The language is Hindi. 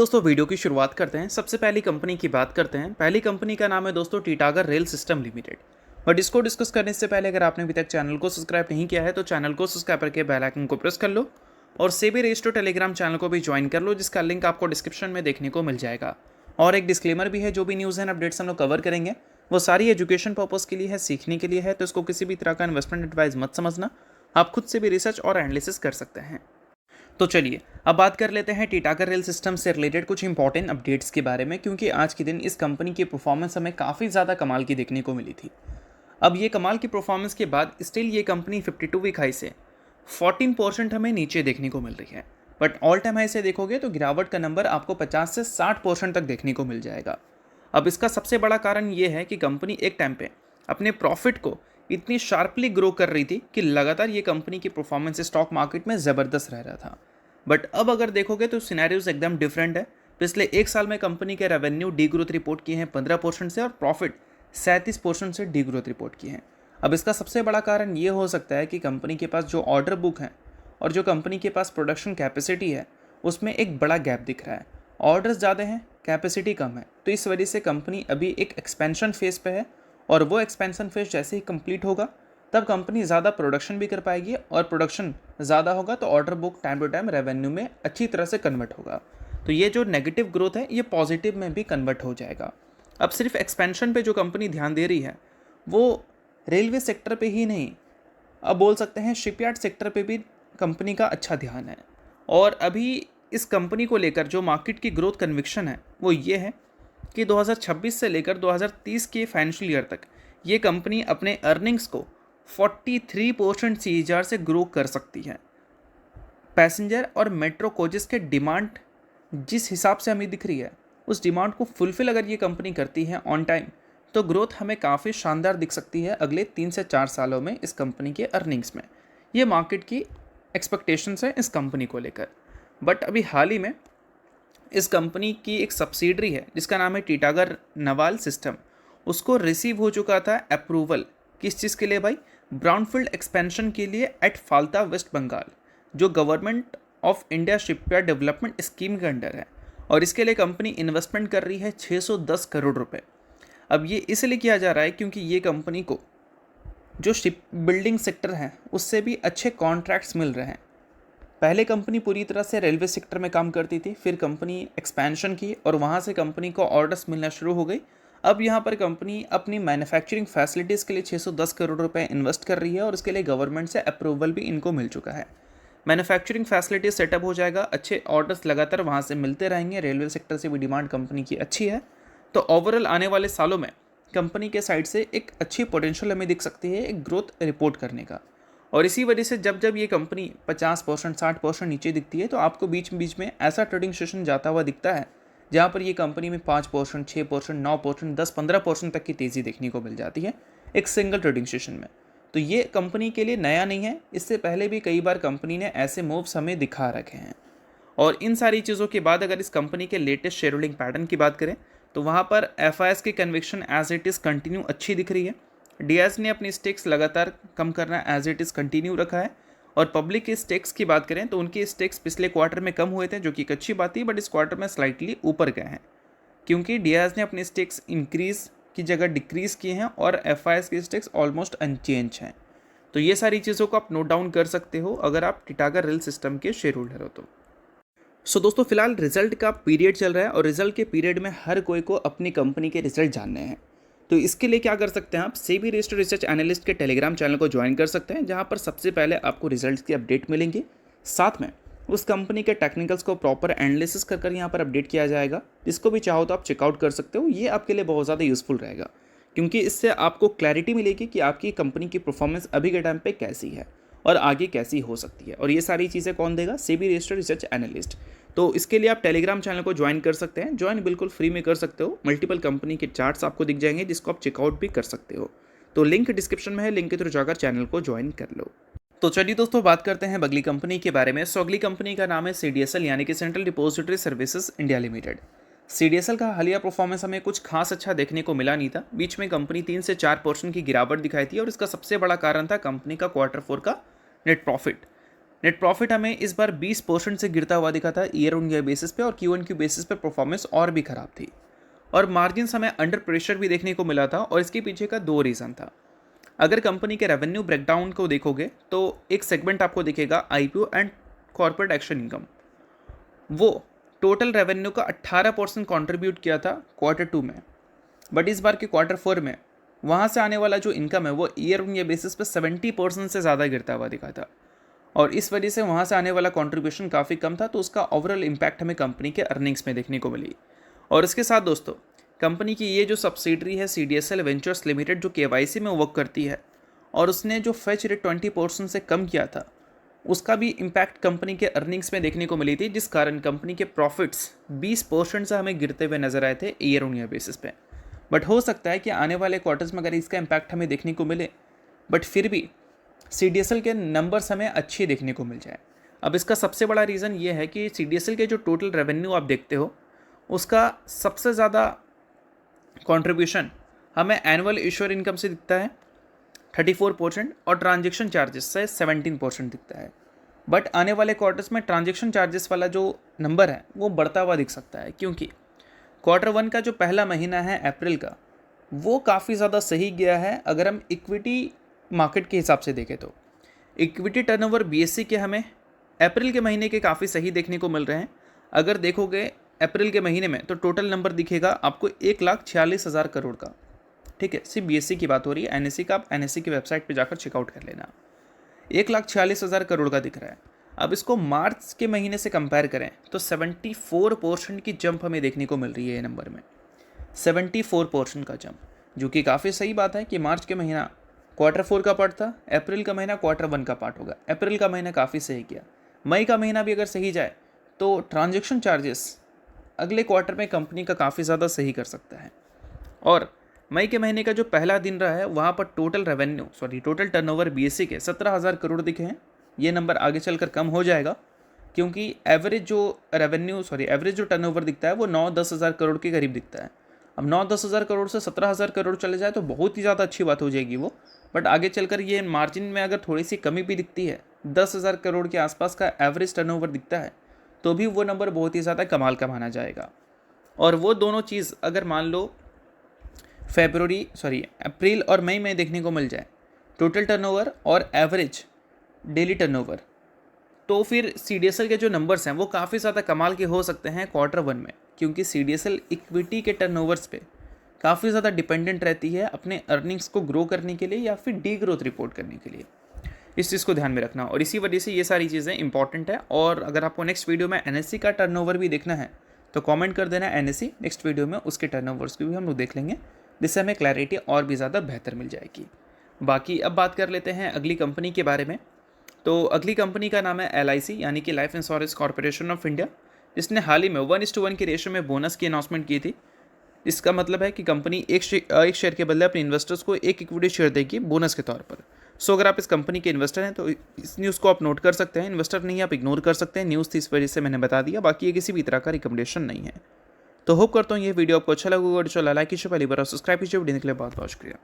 दोस्तों वीडियो की शुरुआत करते हैं। सबसे पहली कंपनी की बात करते हैं। पहली कंपनी का नाम है दोस्तों Titagarh rail system limited. But इसको डिस्कस करने से पहले अगर आपने अभी तक चैनल को सब्सक्राइब नहीं किया है तो चैनल को सब्सक्राइब करके बेल आइकन को प्रेस कर लो और सेबी रजिस्टर टेलीग्राम चैनल को भी ज्वाइन कर लो, जिसका लिंक आपको डिस्क्रिप्शन में देखने को मिल जाएगा। और एक डिस्क्लेमर भी है, जो भी न्यूज़ एंड अपडेट्स हम लोग कवर करेंगे वो सारी एजुकेशन पर्पज़ के लिए है, सीखने के लिए है, तो इसको किसी भी तरह का इन्वेस्टमेंट एडवाइस मत समझना। आप खुद से भी रिसर्च और एनालिसिस कर सकते हैं। तो चलिए अब बात कर लेते हैं टीटागढ़ रेल सिस्टम से रिलेटेड कुछ इंपॉर्टेंट अपडेट्स के बारे में, क्योंकि आज के दिन इस कंपनी की परफॉर्मेंस हमें काफ़ी ज़्यादा कमाल की देखने को मिली थी। अब ये कमाल की परफॉर्मेंस के बाद स्टिल ये कंपनी 52 वीक हाई से 14% हमें नीचे देखने को मिल रही है। बट ऑल टाइम हाई से देखोगे तो गिरावट का नंबर आपको 50 से 60% तक देखने को मिल जाएगा। अब इसका सबसे बड़ा कारण ये है कि कंपनी एक टाइम पे अपने प्रॉफिट को इतनी शार्पली ग्रो कर रही थी कि लगातार ये कंपनी की परफॉर्मेंस स्टॉक मार्केट में ज़बरदस्त रह रहा था। बट अब अगर देखोगे तो सिनेरियोज एकदम डिफरेंट है। पिछले एक साल में कंपनी के रेवेन्यू डी ग्रोथ रिपोर्ट किए हैं 15% से और प्रॉफिट 37% से डी ग्रोथ रिपोर्ट किए हैं। अब इसका सबसे बड़ा कारण ये हो सकता है कि कंपनी के पास जो ऑर्डर बुक है और जो कंपनी के पास प्रोडक्शन कैपेसिटी है उसमें एक बड़ा गैप दिख रहा है। ऑर्डर्स ज़्यादा हैं, कैपेसिटी कम है, तो इस वजह से कंपनी अभी एक एक्सपेंशन फेज़ पे है और वो एक्सपेंशन फेज जैसे ही कंप्लीट होगा तब कंपनी ज़्यादा प्रोडक्शन भी कर पाएगी और प्रोडक्शन ज़्यादा होगा तो order book time to time revenue में अच्छी तरह से कन्वर्ट होगा। तो ये जो नेगेटिव ग्रोथ है ये पॉजिटिव में भी कन्वर्ट हो जाएगा। अब सिर्फ एक्सपेंशन पे जो कंपनी ध्यान दे रही है वो रेलवे सेक्टर पे ही नहीं, अब बोल सकते हैं शिपयार्ड सेक्टर पे भी कंपनी का अच्छा ध्यान है। और अभी इस कंपनी को लेकर जो मार्केट की ग्रोथ कन्विक्शन है वो ये है कि 2026 से लेकर 2030 के फाइनेंशियल ईयर तक ये कंपनी अपने अर्निंग्स को 43% CAGR से ग्रो कर सकती है। पैसेंजर और मेट्रो कोचेस के डिमांड जिस हिसाब से हमें दिख रही है उस डिमांड को फुलफिल अगर ये कंपनी करती है ऑन टाइम तो ग्रोथ हमें काफ़ी शानदार दिख सकती है अगले 3 से 4 सालों में इस कंपनी के अर्निंग्स में। ये मार्केट की एक्सपेक्टेशंस हैं इस कंपनी को लेकर। बट अभी हाल ही में इस कंपनी की एक सब्सिडरी है जिसका नाम है टीटागढ़ नवाल सिस्टम, उसको रिसीव हो चुका था अप्रूवल। किस चीज़ के लिए भाई? ब्राउनफील्ड एक्सपेंशन के लिए एट फाल्ता वेस्ट बंगाल, जो government of India shipyard development scheme के अंडर है। और इसके लिए कंपनी इन्वेस्टमेंट कर रही है 610 करोड़ रुपए। अब ये इसलिए किया जा रहा है क्योंकि ये कंपनी को जो शिप बिल्डिंग सेक्टर है उससे भी अच्छे कॉन्ट्रैक्ट्स मिल रहे हैं। पहले कंपनी पूरी तरह से रेलवे सेक्टर में काम करती थी, फिर कंपनी एक्सपेंशन की और वहाँ से कंपनी को ऑर्डर्स मिलना शुरू हो गई। अब यहाँ पर कंपनी अपनी मैन्युफैक्चरिंग फैसिलिटीज़ के लिए 610 करोड़ रुपए इन्वेस्ट कर रही है और इसके लिए गवर्नमेंट से अप्रूवल भी इनको मिल चुका है। मैन्युफैक्चरिंग फैसिलिटीज सेटअप हो जाएगा, अच्छे ऑर्डर्स लगातार वहाँ से मिलते रहेंगे। रेलवे सेक्टर से भी डिमांड कंपनी की अच्छी है, तो ओवरऑल आने वाले सालों में कंपनी के साइड से एक अच्छी पोटेंशियल हमें दिख सकती है एक ग्रोथ रिपोर्ट करने का। और इसी वजह से जब जब ये कंपनी 50% 60% नीचे दिखती है तो आपको बीच बीच में ऐसा ट्रेडिंग सेशन जाता हुआ दिखता है जहाँ पर ये कंपनी में 5%, 6%, 9%, 10-15% तक की तेज़ी देखने को मिल जाती है एक सिंगल ट्रेडिंग सेशन में। तो ये कंपनी के लिए नया नहीं है, इससे पहले भी कई बार कंपनी ने ऐसे मूव्स हमें दिखा रखे हैं। और इन सारी चीज़ों के बाद अगर इस कंपनी के लेटेस्ट शेयर होल्डिंग पैटर्न की बात करें तो वहाँ पर FIS की conviction as it is continue अच्छी दिख रही है। DIS ने अपनी स्टेक्स लगातार कम करना एज इट इज़ कंटिन्यू रखा है। और पब्लिक के स्टेक्स की बात करें तो उनके स्टेक्स पिछले क्वार्टर में कम हुए थे, जो कि एक अच्छी बात थी, बट इस क्वार्टर में स्लाइटली ऊपर गए हैं क्योंकि DIS ने अपने स्टेक्स इंक्रीज़ की जगह डिक्रीज़ किए हैं और FIS के स्टेक्स ऑलमोस्ट अनचेंज हैं। तो ये सारी चीज़ों को आप नोट डाउन कर सकते हो अगर आप टीटागढ़ रेल सिस्टम के शेयर होल्डर हो तो। सो दोस्तों फिलहाल रिजल्ट का पीरियड चल रहा है और रिजल्ट के पीरियड में हर कोई को अपनी कंपनी के रिजल्ट जानने हैं। तो इसके लिए क्या कर सकते हैं, आप सेबी रजिस्टर्ड रिसर्च एनालिस्ट के टेलीग्राम चैनल को ज्वाइन कर सकते हैं, जहां पर सबसे पहले आपको रिजल्ट्स की अपडेट मिलेंगी। साथ में उस कंपनी के टेक्निकल्स को प्रॉपर एनालिसिस कर यहाँ पर अपडेट किया जाएगा, जिसको भी चाहो तो आप चेकआउट कर सकते हो। ये आपके लिए बहुत ज़्यादा यूजफुल रहेगा क्योंकि इससे आपको क्लैरिटी मिलेगी कि आपकी कंपनी की परफॉर्मेंस अभी के टाइम पे कैसी है और आगे कैसी हो सकती है। और ये सारी चीज़ें कौन देगा? SEBI registered research analyst. तो इसके लिए आप टेलीग्राम चैनल को ज्वाइन कर सकते हैं, ज्वाइन बिल्कुल फ्री में कर सकते हो। मल्टीपल कंपनी के चार्ट्स आपको दिख जाएंगे जिसको आप चेकआउट भी कर सकते हो। तो लिंक डिस्क्रिप्शन में है, लिंक के थ्रू जाकर चैनल को ज्वाइन कर लो। तो चलिए दोस्तों बात करते हैं अगली कंपनी के बारे में। अगली कंपनी का नाम है CDSL यानी कि central depository services India limited. CDSL का हालिया परफॉर्मेंस हमें कुछ खास अच्छा देखने को मिला नहीं था। बीच में कंपनी 3 से 4% की गिरावट दिखाई थी और इसका सबसे बड़ा कारण था कंपनी का Q4 का नेट प्रॉफिट। नेट प्रॉफिट हमें इस बार 20% से गिरता हुआ दिखा था ईयर ऑन ईयर बेसिस पे, और क्यू ऑन क्यू बेसिस पे परफॉर्मेंस और भी खराब थी, और मार्जिन्स हमें अंडर प्रेशर भी देखने को मिला था। और इसके पीछे का 2 रीज़न था। अगर कंपनी के रेवेन्यू ब्रेकडाउन को देखोगे तो एक सेगमेंट आपको दिखेगा IPO and corporate action income. वो टोटल रेवेन्यू का 18% कॉन्ट्रीब्यूट किया था Q2 में, बट इस बार के Q4 में वहाँ से आने वाला जो इनकम है वो ईयर ऑन ईयर बेसिस पे 70% से ज़्यादा गिरता हुआ दिखा था, और इस वजह से वहाँ से आने वाला कंट्रीब्यूशन काफ़ी कम था। तो उसका ओवरऑल इम्पैक्ट हमें कंपनी के अर्निंग्स में देखने को मिली। और इसके साथ दोस्तों, कंपनी की ये जो सब्सिडरी है CDSL वेंचर्स लिमिटेड, जो KYC में वर्क करती है, और उसने जो फेच रेट 20% से कम किया था, उसका भी इम्पैक्ट कंपनी के अर्निंग्स में देखने को मिली थी, जिस कारण कंपनी के प्रॉफिट्स 20% से हमें गिरते हुए नजर आए थे ईयर ऑन ईयर बेसिस पे। बट हो सकता है कि आने वाले क्वार्टर्स में अगर इसका इम्पैक्ट हमें देखने को मिले, बट फिर भी CDSL के नंबर्स हमें अच्छे देखने को मिल जाए। अब इसका सबसे बड़ा रीज़न ये है कि CDSL के जो टोटल रेवेन्यू आप देखते हो, उसका सबसे ज़्यादा कंट्रीब्यूशन हमें एनुअल इश्योर इनकम से दिखता है 34%, और ट्रांजैक्शन चार्जेस से 17% दिखता है। बट आने वाले क्वार्टर्स में ट्रांजैक्शन चार्जेस वाला जो नंबर है वो बढ़ता हुआ दिख सकता है, क्योंकि Q1 का जो पहला महीना है अप्रैल का, वो काफ़ी ज़्यादा सही गया है। अगर हम इक्विटी मार्केट के हिसाब से देखें तो इक्विटी टर्नओवर BSE के हमें अप्रैल के महीने के काफ़ी सही देखने को मिल रहे हैं। अगर देखोगे अप्रैल के महीने में तो टोटल नंबर दिखेगा आपको 1,46,000 करोड़ का। ठीक है, सिर्फ BSE की बात हो रही है, NSE का आप NSE की वेबसाइट पे जाकर चेकआउट कर लेना। 1,46,000 करोड़ का दिख रहा है। अब इसको मार्च के महीने से कंपेयर करें तो 74% की जंप हमें देखने को मिल रही है ये नंबर में, 74% का जंप, जो कि काफ़ी सही बात है कि मार्च के महीना Q4 का पार्ट था, अप्रैल का महीना Q1 का पार्ट होगा। अप्रैल का महीना काफ़ी सही किया, मई का महीना भी अगर सही जाए तो ट्रांजैक्शन चार्जेस अगले क्वार्टर में कंपनी का काफ़ी ज़्यादा सही कर सकता है। और मई के महीने का जो पहला दिन रहा है वहाँ पर टोटल टर्नओवर BSE के 17,000 करोड़ दिखे हैं। ये नंबर आगे चलकर कम हो जाएगा, क्योंकि एवरेज जो टर्नओवर दिखता है वो 9-10 हज़ार करोड़ के करीब दिखता है। अब 9-10 हज़ार करोड़ से 17,000 करोड़ चले जाए तो बहुत ही ज़्यादा अच्छी बात हो जाएगी वो। बट आगे चलकर ये मार्जिन में अगर थोड़ी सी कमी भी दिखती है, 10,000 करोड़ के आसपास का एवरेज टर्नओवर दिखता है, तो भी वो नंबर बहुत ही ज़्यादा कमाल का माना जाएगा। और वो दोनों चीज़ अगर मान लो अप्रैल और मई में देखने को मिल जाए, टोटल टर्नओवर और एवरेज डेली टर्नओवर, तो फिर CDSL के जो नंबर्स हैं वो काफ़ी ज़्यादा कमाल के हो सकते हैं Q1 में, क्योंकि CDSL इक्विटी के टर्नओवर्स पे काफ़ी ज़्यादा डिपेंडेंट रहती है अपने अर्निंग्स को ग्रो करने के लिए या फिर डी ग्रोथ रिपोर्ट करने के लिए। इस चीज़ को ध्यान में रखना, और इसी वजह से ये सारी चीज़ें इंपॉर्टेंट है। और अगर आपको नेक्स्ट वीडियो में NSE का टर्नओवर भी देखना है तो कमेंट कर देना NSE, नेक्स्ट वीडियो में उसके टर्नओवर्स को भी हम लोग देख लेंगे, जिससे हमें क्लैरिटी और भी ज़्यादा बेहतर मिल जाएगी। बाकी अब बात कर लेते हैं अगली कंपनी के बारे में। तो अगली कंपनी का नाम है LIC, यानी कि life insurance corporation of India, जिसने हाल ही में 1:1 की रेशो में बोनस की अनाउंसमेंट की थी। इसका मतलब है कि कंपनी एक शेयर के बदले अपने इन्वेस्टर्स को एक इक्विटी शेयर देगी बोनस के तौर पर। सो अगर आप इस कंपनी के इन्वेस्टर हैं तो इस न्यूज़ को आप नोट कर सकते हैं। इन्वेस्टर नहीं आप इग्नोर कर सकते हैं, न्यूज़ थी इस वजह से मैंने बता दिया, बाकी ये किसी भी तरह का रिकमेंडेशन नहीं है। तो होप करता हूँ ये वीडियो आपको अच्छा लगा होगा। लाइक कीजिए, पहली बार सब्सक्राइब कीजिए। वीडियो के लिए बहुत बहुत शुक्रिया।